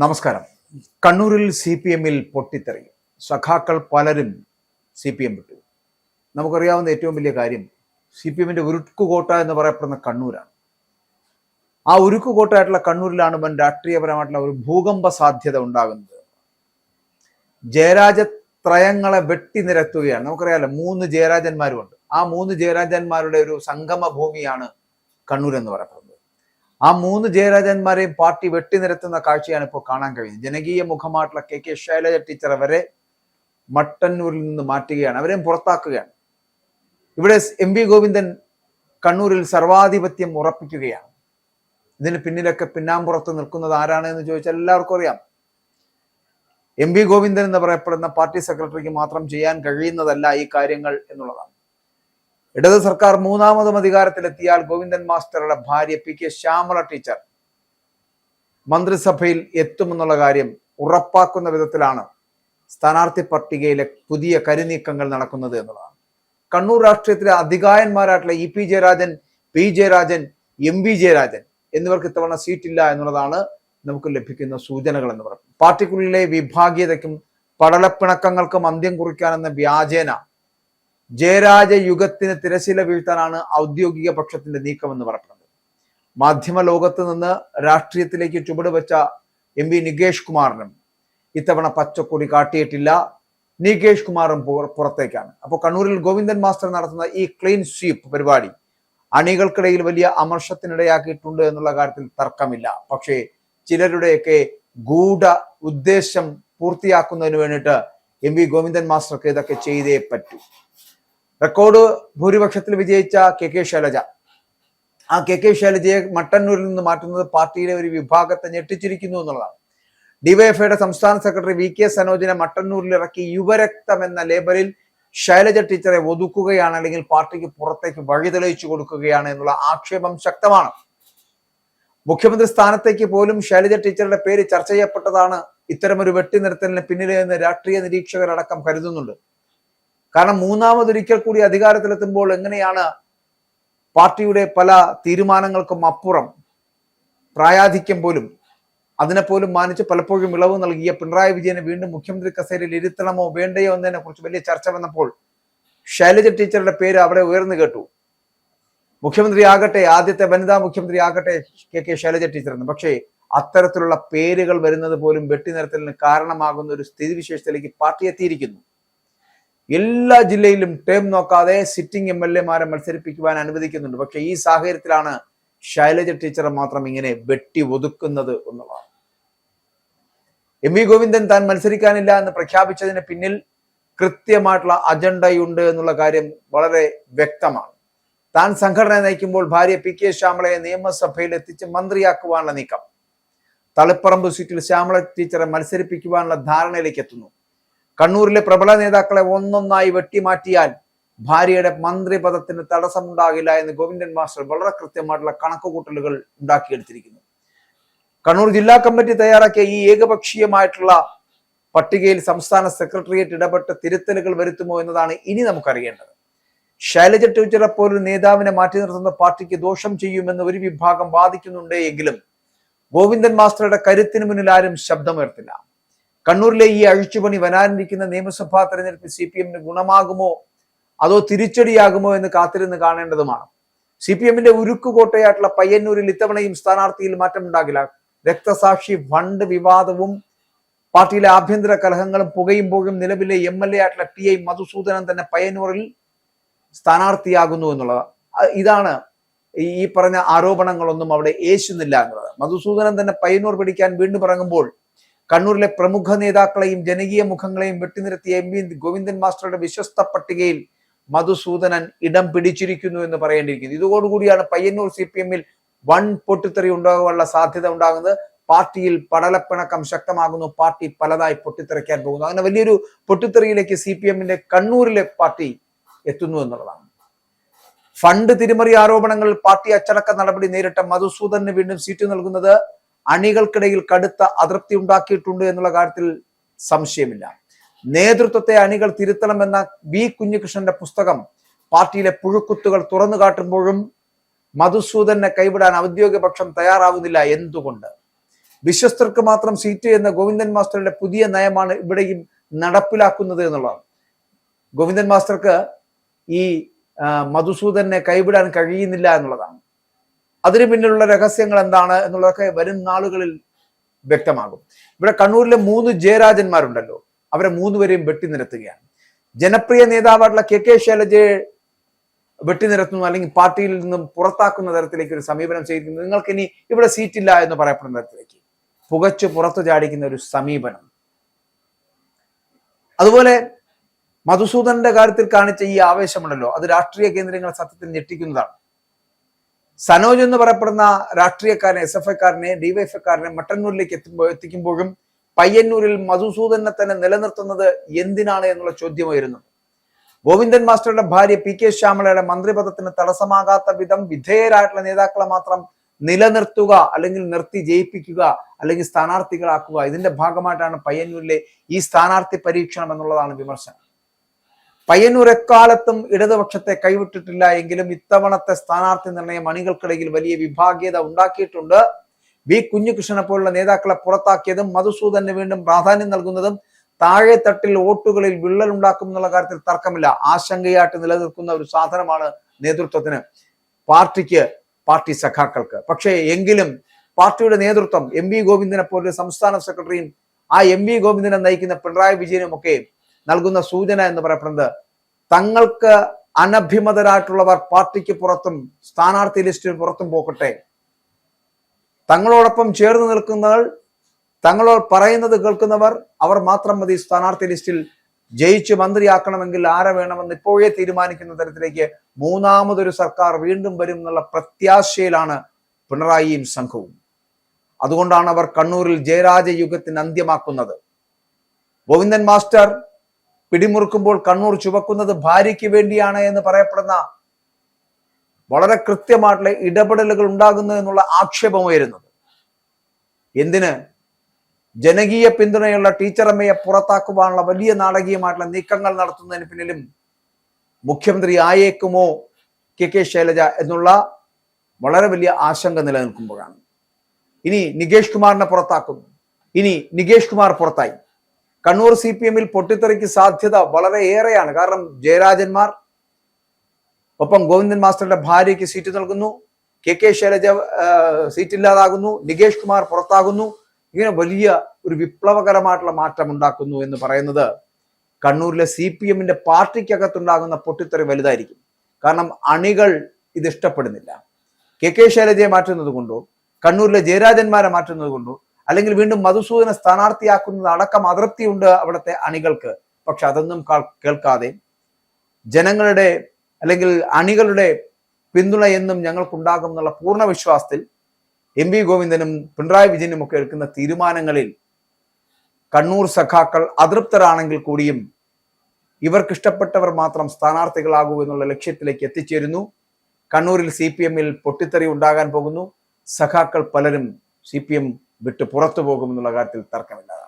നമസ്കാരം. കണ്ണൂരിൽ CPM-ൽ പൊട്ടിത്തെറി. സഖാക്കൾ പലരും CPM വിട്ടു. നമുക്കറിയാവുന്ന ഏറ്റവും വലിയ കാര്യം CPM-ന്റെ ഉരുക്കുകോട്ട എന്ന് പറയപ്പെടുന്ന കണ്ണൂരാണ്. ആ ഉരുക്കുകോട്ടയായിട്ടുള്ള കണ്ണൂരിലാണ് വൻ രാഷ്ട്രീയപരമായിട്ടുള്ള ഒരു ഭൂകമ്പ സാധ്യത ഉണ്ടാകുന്നത്. ജയരാജത്രയങ്ങളെ വെട്ടിനിരത്തുകയാണ്. നമുക്കറിയാമല്ലോ, 3 ജയരാജന്മാരുമുണ്ട്. ആ 3 ജയരാജന്മാരുടെ ഒരു സംഗമ ഭൂമിയാണ് കണ്ണൂർ എന്ന് പറയപ്പെടുന്നത്. ആ 3 ജയരാജന്മാരെയും പാർട്ടി വെട്ടിനിരത്തുന്ന കാഴ്ചയാണ് ഇപ്പോൾ കാണാൻ കഴിയുന്നത്. ജനകീയ മുഖമായിട്ടുള്ള KK ശൈലജ ടീച്ചർ വരെ മട്ടന്നൂരിൽ നിന്ന് മാറ്റുകയാണ്, അവരെയും പുറത്താക്കുകയാണ്. ഇവിടെ MV ഗോവിന്ദൻ കണ്ണൂരിൽ സർവാധിപത്യം ഉറപ്പിക്കുകയാണ്. ഇതിന് പിന്നിലൊക്കെ പിന്നാമ്പുറത്ത് നിൽക്കുന്നത് ആരാണ് എന്ന് ചോദിച്ചാൽ എല്ലാവർക്കും അറിയാം. MV ഗോവിന്ദൻ എന്ന് പറയപ്പെടുന്ന പാർട്ടി സെക്രട്ടറിക്ക് മാത്രം ചെയ്യാൻ കഴിയുന്നതല്ല ഈ കാര്യങ്ങൾ എന്നുള്ളതാണ്. ഇടത് സർക്കാർ 3ാമതും അധികാരത്തിലെത്തിയാൽ ഗോവിന്ദൻ മാസ്റ്ററുടെ ഭാര്യ PK ശ്യാമള ടീച്ചർ മന്ത്രിസഭയിൽ എത്തുമെന്നുള്ള കാര്യം ഉറപ്പാക്കുന്ന വിധത്തിലാണ് സ്ഥാനാർത്ഥി പട്ടികയിലെ പുതിയ കരുനീക്കങ്ങൾ നടക്കുന്നത് എന്നുള്ളതാണ്. കണ്ണൂർ രാഷ്ട്രീയത്തിലെ അധികായന്മാരായിട്ടുള്ള EP Jayarajan, P Jayarajan, MV Jayarajan എന്നിവർക്ക് ഇത്തവണ സീറ്റില്ല എന്നുള്ളതാണ് നമുക്ക് ലഭിക്കുന്ന സൂചനകൾ എന്ന് പറയുന്നത്. പാർട്ടിക്കുള്ളിലെ വിഭാഗീയതയ്ക്കും പടലപ്പിണക്കങ്ങൾക്കും അന്ത്യം കുറിക്കാനെന്ന വ്യാജേന ജയരാജ യുഗത്തിന് തിരശീല വീഴ്ത്താനാണ് ഔദ്യോഗിക പക്ഷത്തിന്റെ നീക്കമെന്ന് പറയുന്നത്. മാധ്യമ ലോകത്ത് നിന്ന് രാഷ്ട്രീയത്തിലേക്ക് ചുവടുവെച്ച MV നികേഷ് കുമാറിനും ഇത്തവണ പച്ചക്കൊടി കാട്ടിയിട്ടില്ല. നികേഷ് കുമാറും പുറത്തേക്കാണ്. അപ്പോൾ കണ്ണൂരിൽ ഗോവിന്ദൻ മാസ്റ്റർ നടത്തുന്ന ഈ ക്ലീൻ സ്വീപ്പ് പരിപാടി അണികൾക്കിടയിൽ വലിയ അമർഷത്തിനിടയാക്കിയിട്ടുണ്ട് എന്നുള്ള കാര്യത്തിൽ തർക്കമില്ല. പക്ഷേ ചിലരുടെയൊക്കെ ഗൂഢ ഉദ്ദേശം പൂർത്തിയാക്കുന്നതിന് വേണ്ടിയിട്ട് MV ഗോവിന്ദൻ മാസ്റ്റർക്ക് ഇതൊക്കെ ചെയ്തേ പറ്റൂ. റെക്കോർഡ് ഭൂരിപക്ഷത്തിൽ വിജയിച്ച KK ശൈലജ, ആ KK ശൈലജയെ മട്ടന്നൂരിൽ നിന്ന് മാറ്റുന്നത് പാർട്ടിയിലെ ഒരു വിഭാഗത്തെ ഞെട്ടിച്ചിരിക്കുന്നു എന്നുള്ളതാണ്. DYFIയുടെ സംസ്ഥാന സെക്രട്ടറി VK സനോജിനെ മട്ടന്നൂരിൽ ഇറക്കി യുവരക്തം എന്ന ലേബലിൽ ശൈലജ ടീച്ചറെ ഒതുക്കുകയാണ്, അല്ലെങ്കിൽ പാർട്ടിക്ക് പുറത്തേക്ക് വഴി തെളിയിച്ചു കൊടുക്കുകയാണ് എന്നുള്ള ആക്ഷേപം ശക്തമാണ്. മുഖ്യമന്ത്രി സ്ഥാനത്തേക്ക് പോലും ശൈലജ ടീച്ചറുടെ പേര് ചർച്ച ചെയ്യപ്പെട്ടതാണ് ഇത്തരമൊരു വെട്ടിനിർത്തലിന് പിന്നിലെ എന്ന് രാഷ്ട്രീയ നിരീക്ഷകരടക്കം കരുതുന്നുണ്ട്. കാരണം 3ാമതൊരിക്കൽ കൂടി അധികാരത്തിലെത്തുമ്പോൾ എങ്ങനെയാണ് പാർട്ടിയുടെ പല തീരുമാനങ്ങൾക്കും അപ്പുറം പ്രായാധിക്യം പോലും അതിനെപ്പോലും മാനിച്ച് പലപ്പോഴും ഇളവ് നൽകിയ പിണറായി വിജയനെ വീണ്ടും മുഖ്യമന്ത്രി കസേരയിൽ ഇരുത്തണമോ വേണ്ടയോ എന്നതിനെ കുറിച്ച് വലിയ ചർച്ച വന്നപ്പോൾ ശൈലജ ടീച്ചറുടെ പേര് അവിടെ ഉയർന്നു കേട്ടു. മുഖ്യമന്ത്രി ആകട്ടെ, ആദ്യത്തെ വനിതാ മുഖ്യമന്ത്രി ആകട്ടെ KK ശൈലജ ടീച്ചർ എന്ന്. പക്ഷേ അത്തരത്തിലുള്ള പേരുകൾ വരുന്നത് പോലും വെട്ടിനിർത്തലിന് കാരണമാകുന്ന ഒരു സ്ഥിതിവിശേഷത്തിലേക്ക് പാർട്ടി എത്തിയിരിക്കുന്നു. എല്ലാ ജില്ലയിലും ടേം നോക്കാതെ സിറ്റിംഗ് MLA-മാരെ മത്സരിപ്പിക്കുവാൻ അനുവദിക്കുന്നുണ്ട്. പക്ഷെ ഈ സാഹചര്യത്തിലാണ് ശൈലജ ടീച്ചറെ മാത്രം ഇങ്ങനെ വെട്ടി ഒതുക്കുന്നത് എന്നുള്ളതാണ്. MV ഗോവിന്ദൻ താൻ മത്സരിക്കാനില്ല എന്ന് പ്രഖ്യാപിച്ചതിന് പിന്നിൽ കൃത്യമായിട്ടുള്ള അജണ്ടയുണ്ട് എന്നുള്ള കാര്യം വളരെ വ്യക്തമാണ്. താൻ സംഘടന നയിക്കുമ്പോൾ ഭാര്യ PK ശ്യാമളയെ നിയമസഭയിൽ എത്തിച്ച് മന്ത്രിയാക്കുവാനുള്ള നീക്കം, തളിപ്പറമ്പ് സീറ്റിൽ ശ്യാമള ടീച്ചറെ മത്സരിപ്പിക്കുവാനുള്ള ധാരണയിലേക്ക് എത്തുന്നു. കണ്ണൂരിലെ പ്രബല നേതാക്കളെ ഒന്നൊന്നായി വെട്ടിമാറ്റിയാൽ ഭാര്യയുടെ മന്ത്രിപദത്തിന് തടസ്സമുണ്ടാകില്ല എന്ന് ഗോവിന്ദൻ മാസ്റ്റർ വളരെ കൃത്യമായിട്ടുള്ള കണക്കുകൂട്ടലുകൾ ഉണ്ടാക്കിയെടുത്തിരിക്കുന്നു. കണ്ണൂർ ജില്ലാ കമ്മിറ്റി തയ്യാറാക്കിയ ഈ ഏകപക്ഷീയമായിട്ടുള്ള പട്ടികയിൽ സംസ്ഥാന സെക്രട്ടേറിയറ്റ് ഇടപെട്ട് തിരുത്തലുകൾ വരുത്തുമോ എന്നതാണ് ഇനി നമുക്കറിയേണ്ടത്. ശൈലജ ടീച്ചറെ പോലൊരു നേതാവിനെ മാറ്റി നിർത്തുന്ന പാർട്ടിക്ക് ദോഷം ചെയ്യുമെന്ന് ഒരു വിഭാഗം വാദിക്കുന്നുണ്ട് എങ്കിലും ഗോവിന്ദൻ മാസ്റ്ററുടെ കരുത്തിന് മുന്നിൽ ആരും ശബ്ദമുയർത്തില്ല. കണ്ണൂരിലെ ഈ അഴിച്ചുപണി വരാനിരിക്കുന്ന നിയമസഭാ തെരഞ്ഞെടുപ്പിൽ CPM-ന് ഗുണമാകുമോ അതോ തിരിച്ചടിയാകുമോ എന്ന് കാത്തിരുന്ന് കാണേണ്ടതുമാണ്. CPM-ന്റെ ഉരുക്കുകോട്ടയായിട്ടുള്ള പയ്യന്നൂരിൽ ഇത്തവണയും സ്ഥാനാർത്ഥിയിൽ മാറ്റമുണ്ടാകില്ല. രക്തസാക്ഷി ഫണ്ട് വിവാദവും പാർട്ടിയിലെ ആഭ്യന്തര കലഹങ്ങളും പുകയുമ്പോഴും നിലവിലെ MLA ആയിട്ടുള്ള TI മധുസൂദനൻ തന്നെ പയ്യന്നൂരിൽ സ്ഥാനാർത്ഥിയാകുന്നു എന്നുള്ളത്. ഇതാണ് ഈ പറഞ്ഞ ആരോപണങ്ങളൊന്നും അവിടെ യേശുന്നില്ല എന്നുള്ളത്. മധുസൂദനൻ തന്നെ പയ്യന്നൂർ പിടിക്കാൻ വീണ്ടും ഇറങ്ങുമ്പോൾ കണ്ണൂരിലെ പ്രമുഖ നേതാക്കളെയും ജനകീയ മുഖങ്ങളെയും വെട്ടിനിരത്തിയ MV ഗോവിന്ദൻ മാസ്റ്ററുടെ വിശ്വസ്ത പട്ടികയിൽ മധുസൂദനൻ ഇടം പിടിച്ചിരിക്കുന്നു എന്ന് പറയേണ്ടിയിരിക്കുന്നു. ഇതോടുകൂടിയാണ് പയ്യന്നൂർ CPM-ൽ വൻ പൊട്ടിത്തെറി ഉണ്ടാകാനുള്ള സാധ്യത ഉണ്ടാകുന്നത്. പാർട്ടിയിൽ പടലപ്പിണക്കം ശക്തമാകുന്നു. പാർട്ടി പലതായി പൊട്ടിത്തെറിക്കാൻ പോകുന്നു. അങ്ങനെ വലിയൊരു പൊട്ടിത്തെറിയിലേക്ക് CPM-ന്റെ കണ്ണൂരിലെ പാർട്ടി എത്തുന്നു എന്നുള്ളതാണ്. ഫണ്ട് തിരിമറി ആരോപണങ്ങളിൽ പാർട്ടി അച്ചടക്ക നടപടി നേരിട്ട മധുസൂദനന് വീണ്ടും സീറ്റ് നൽകുന്നത് അണികൾക്കിടയിൽ കടുത്ത അതൃപ്തി ഉണ്ടാക്കിയിട്ടുണ്ട് എന്നുള്ള കാര്യത്തിൽ സംശയമില്ല. നേതൃത്വത്തെ അണികൾ തിരുത്തണമെന്ന V കുഞ്ഞികൃഷ്ണന്റെ പുസ്തകം പാർട്ടിയിലെ പുഴുക്കുത്തുകൾ തുറന്നു കാട്ടുമ്പോഴും മധുസൂദനെ കൈവിടാൻ ഔദ്യോഗിക പക്ഷം തയ്യാറാവുന്നില്ല. എന്തുകൊണ്ട്? വിശ്വസ്തർക്ക് മാത്രം സീറ്റ് എന്ന ഗോവിന്ദൻ മാസ്റ്ററുടെ പുതിയ നയമാണ് ഇവിടെയും നടപ്പിലാക്കുന്നത് എന്നുള്ളതാണ്. ഗോവിന്ദൻ മാസ്റ്റർക്ക് ഈ മധുസൂദനെ കൈവിടാൻ കഴിയുന്നില്ല എന്നുള്ളതാണ്. അതിനു പിന്നിലുള്ള രഹസ്യങ്ങൾ എന്താണ് എന്നുള്ളതൊക്കെ വരും നാളുകളിൽ വ്യക്തമാകും. ഇവിടെ കണ്ണൂരിലെ 3 ജയരാജന്മാരുണ്ടല്ലോ, അവരെ 3 പേരെയും വെട്ടിനിരത്തുകയാണ്. ജനപ്രിയ നേതാവായിട്ടുള്ള കെ ശൈലജയെ വെട്ടിനിരത്തുന്നു, അല്ലെങ്കിൽ പാർട്ടിയിൽ നിന്നും പുറത്താക്കുന്ന തരത്തിലേക്ക് ഒരു സമീപനം ചെയ്തിരിക്കുന്നു. നിങ്ങൾക്ക് ഇനി ഇവിടെ സീറ്റില്ല എന്ന് പറയപ്പെടുന്ന തരത്തിലേക്ക് പുകച്ചു പുറത്തു ചാടിക്കുന്ന ഒരു സമീപനം. അതുപോലെ മധുസൂദനന്റെ കാര്യത്തിൽ കാണിച്ച ഈ ആവേശമുണ്ടല്ലോ, അത് രാഷ്ട്രീയ കേന്ദ്രങ്ങളെ സത്യത്തിൽ ഞെട്ടിക്കുന്നതാണ്. സനോജ് എന്ന് പറയപ്പെടുന്ന രാഷ്ട്രീയക്കാരനെ, SFIക്കാരനെ, DYFIക്കാരനെ മട്ടന്നൂരിലേക്ക് എത്തിക്കുമ്പോഴും പയ്യന്നൂരിൽ മധുസൂദനെ തന്നെ നിലനിർത്തുന്നത് എന്തിനാണ് എന്നുള്ള ചോദ്യമായിരുന്നു. ഗോവിന്ദൻ മാസ്റ്ററുടെ ഭാര്യ PK ശ്യാമളയുടെ മന്ത്രിപദത്തിന് തടസ്സമാകാത്ത വിധം വിധേയരായിട്ടുള്ള നേതാക്കളെ മാത്രം നിലനിർത്തുക, അല്ലെങ്കിൽ നിർത്തി ജയിപ്പിക്കുക, അല്ലെങ്കിൽ സ്ഥാനാർത്ഥികളാക്കുക. ഇതിന്റെ ഭാഗമായിട്ടാണ് പയ്യന്നൂരിലെ ഈ സ്ഥാനാർത്ഥി പരീക്ഷണം എന്നുള്ളതാണ് വിമർശനം. പയ്യന്നൂർ എക്കാലത്തും ഇടതുപക്ഷത്തെ കൈവിട്ടിട്ടില്ല എങ്കിലും ഇത്തവണത്തെ സ്ഥാനാർത്ഥി നിർണയം അണികൾക്കിടയിൽ വലിയ വിഭാഗീയത ഉണ്ടാക്കിയിട്ടുണ്ട്. വി കുഞ്ഞികൃഷ്ണനെ പോലുള്ള നേതാക്കളെ പുറത്താക്കിയതും മധുസൂദന് വീണ്ടും പ്രാധാന്യം നൽകുന്നതും താഴെ തട്ടിൽ വോട്ടുകളിൽ വിള്ളൽ ഉണ്ടാക്കും എന്നുള്ള കാര്യത്തിൽ തർക്കമില്ല. ആശങ്കയായിട്ട് നിലനിൽക്കുന്ന ഒരു സാധനമാണ് നേതൃത്വത്തിന്, പാർട്ടി സഖാക്കൾക്ക്. പക്ഷേ എങ്കിലും പാർട്ടിയുടെ നേതൃത്വം MV ഗോവിന്ദനെ പോലുള്ള സംസ്ഥാന സെക്രട്ടറിയും ആ MV ഗോവിന്ദനെ നയിക്കുന്ന പിണറായി വിജയനും ഒക്കെ നൽകുന്ന സൂചന എന്ന് പറയപ്പെടുന്നത്, തങ്ങൾക്ക് അനഭിമതരായിട്ടുള്ളവർ പാർട്ടിക്ക് പുറത്തും സ്ഥാനാർത്ഥി ലിസ്റ്റിന് പുറത്തും പോകട്ടെ, തങ്ങളോടൊപ്പം ചേർന്ന് നിൽക്കുന്നവർ, തങ്ങളോട് പറയുന്നത് കേൾക്കുന്നവർ, അവർ മാത്രം മതി സ്ഥാനാർത്ഥി ലിസ്റ്റിൽ ജയിച്ച് മന്ത്രിയാക്കണമെങ്കിൽ ആരെ വേണമെന്ന് ഇപ്പോഴേ തീരുമാനിക്കുന്ന തരത്തിലേക്ക് മൂന്നാമതൊരു സർക്കാർ വീണ്ടും വരും എന്നുള്ള പ്രത്യാശയിലാണ് പിണറായിയും സംഘവും. അതുകൊണ്ടാണ് അവർ കണ്ണൂരിൽ ജയരാജ യുഗത്തിന് അന്ത്യമാക്കുന്നത്. ഗോവിന്ദൻ മാസ്റ്റർ പിടിമുറുക്കുമ്പോൾ കണ്ണൂർ ചുവക്കുന്നത് ഭാര്യയ്ക്ക് വേണ്ടിയാണ് എന്ന് പറയപ്പെടുന്ന വളരെ കൃത്യമായിട്ടുള്ള ഇടപെടലുകൾ ഉണ്ടാകുന്നു എന്നുള്ള ആക്ഷേപമായിരുന്നത്. എന്തിന്? ജനകീയ പിന്തുണയുള്ള ടീച്ചറമ്മയെ പുറത്താക്കുവാനുള്ള വലിയ നാടകീയമായിട്ടുള്ള നീക്കങ്ങൾ നടത്തുന്നതിന് പിന്നിലും മുഖ്യമന്ത്രി ആയേക്കുമോ കെ ശൈലജ എന്നുള്ള വളരെ വലിയ ആശങ്ക നിലനിൽക്കുമ്പോഴാണ്. ഇനി നികേഷ് കുമാറിനെ പുറത്താക്കുന്നു. ഇനി നികേഷ് കുമാർ പുറത്തായി. കണ്ണൂർ CPM-ൽ പൊട്ടിത്തെറിക്ക് സാധ്യത വളരെ ഏറെയാണ്. കാരണം ജയരാജന്മാർ, ഒപ്പം ഗോവിന്ദൻ മാസ്റ്ററുടെ ഭാര്യയ്ക്ക് സീറ്റ് നൽകുന്നു, കെ ശൈലജ സീറ്റ് ഇല്ലാതാകുന്നു, നികേഷ് കുമാർ പുറത്താകുന്നു. ഇങ്ങനെ വലിയ ഒരു വിപ്ലവകരമായിട്ടുള്ള മാറ്റം ഉണ്ടാക്കുന്നു എന്ന് പറയുന്നത് കണ്ണൂരിലെ CPM-ന്റെ പാർട്ടിക്കകത്തുണ്ടാകുന്ന പൊട്ടിത്തെറി വലുതായിരിക്കും. കാരണം അണികൾ ഇത് ഇഷ്ടപ്പെടുന്നില്ല. കെ ശൈലജയെ മാറ്റുന്നത് കൊണ്ടോ, കണ്ണൂരിലെ ജയരാജന്മാരെ മാറ്റുന്നത് കൊണ്ടോ, അല്ലെങ്കിൽ വീണ്ടും മധുസൂദനെ സ്ഥാനാർത്ഥിയാക്കുന്നത് അടക്കം അതൃപ്തിയുണ്ട് അവിടുത്തെ അണികൾക്ക്. പക്ഷെ അതൊന്നും കേൾക്കാതെ ജനങ്ങളുടെ അല്ലെങ്കിൽ അണികളുടെ പിന്തുണ എന്നും ഞങ്ങൾക്കുണ്ടാകും എന്നുള്ള പൂർണ്ണ വിശ്വാസത്തിൽ MV ഗോവിന്ദനും പിണറായി വിജയനും ഒക്കെ എടുക്കുന്ന തീരുമാനങ്ങളിൽ കണ്ണൂർ സഖാക്കൾ അതൃപ്തരാണെങ്കിൽ കൂടിയും ഇവർക്കിഷ്ടപ്പെട്ടവർ മാത്രം സ്ഥാനാർത്ഥികളാകൂ എന്നുള്ള ലക്ഷ്യത്തിലേക്ക് എത്തിച്ചേരുന്നു. കണ്ണൂരിൽ CPM-ൽ പൊട്ടിത്തെറി ഉണ്ടാകാൻ പോകുന്നു. സഖാക്കൾ പലരും CPM വിട്ട് പുറത്തു പോകുമെന്നുള്ള കാര്യത്തിൽ തർക്കമില്ല.